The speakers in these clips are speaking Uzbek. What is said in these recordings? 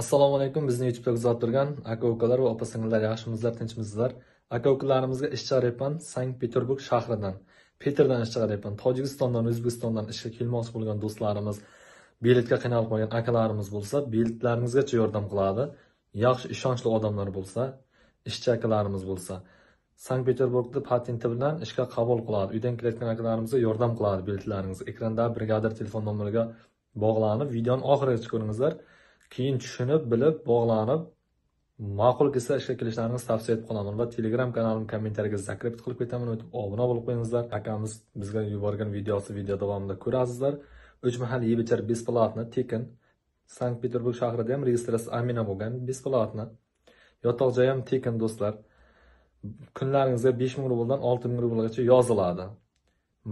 Assalomu alaykum. Bizni YouTube'da kuzatib turgan aka-ukalar va opa-singillar, yaxshimizlar, tinchmisizlar? Aka-ukalarimizga ish chiqaryapman Sankt-Peterburg shahridan. Peterdan ish chiqaryapman. Tojikistondan, O'zbekistondan ishga kelmoqchi bo'lgan do'stlarimiz, biletga qiynalib qolgan akalarimiz bo'lsa, biletlaringizgacha yordam qiladi. Yaxshi ishonchli odamlar bo'lsa, ishchi akalarimiz bo'lsa, Sankt-Peterburgda patenti bilan ishga qabul qiladi. Uydan kelayotgan akalarimizga yordam qiladi biletlaringizga. Ekranda brigadir telefon nomeriga bog'lanib, videoni oxirigacha ko'ringizlar. Keyin tushunib, bilib, bog'lanib, ma'qul kelsa ishga kelishlaringizni tavsiya etib qolaman va Telegram kanalim kommentariyaga zakret qilib ketaman, o'tib obuna bo'lib qo'yingizlar. Akamiz bizga yuborgan video davomida ko'rasizlar. 3 mahal yeb-ichar besplatno, tekin. Sankt-Peterburg shahrida ham registratsiya amina bo'lgan, besplatno. Yotoq joy ham tekin do'stlar. Kunlaringizga 5000 rubldan 6000 rublgacha yoziladi.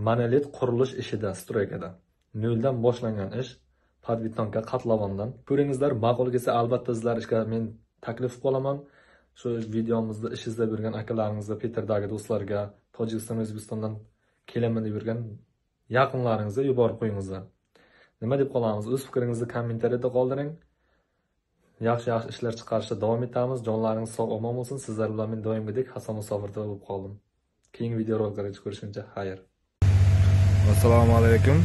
Monolit qurilish ishida, stroykada. Noldan boshlangan ish. Podbitonka qatlavondan. Ko'ringizlar, ma'qul kelsa albatta sizlar ishga men taklif qolaman. Shu videomizda ish izlab yurgan akalaringizga, Peterdagi do'stlarga, Tojikiston, O'zbekistondan kelaman deb yurgan yaqinlaringizga yuborib qo'yingizlar. Nima deb qolamiz? O'z fikringizni kommentariyada qoldiring. Yaxshi ishlar chiqarishda davom etamiz. Jonlaringiz sog' omon bo'lsin. Sizlar bilan men doimgidek Hasan musofirda bo'lib qoldim. Keyingi videoroliklarda ko'rishguncha xayr. Assalomu alaykum.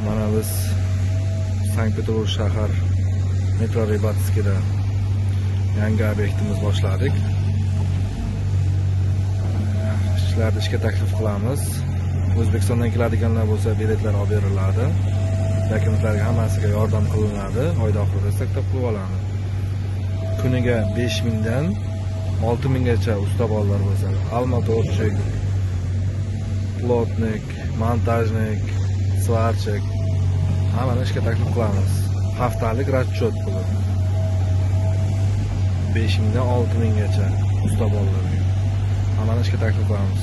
Mana biz Sankt-Peterburg shahar metro Ribatskida yangi obyektimiz boshladik. Ishlarni ishga taklif qilamiz. O'zbekistondan keladiganlar bo'lsa, biletlar olib beriladi. Yakunlarga hammasiga yordam qilinadi. Oyda oxirida taklif qilib oladi. Kuniga 5000 dan 6000 gacha usta bolalar bo'lsa, almatotchik, plotnik, montajnik, svarchik hammani ishga taklif qilamiz. Haftalik расчет puli 5000 dan 6000 gacha usta bolalarga hammani ishga taklif qilamiz.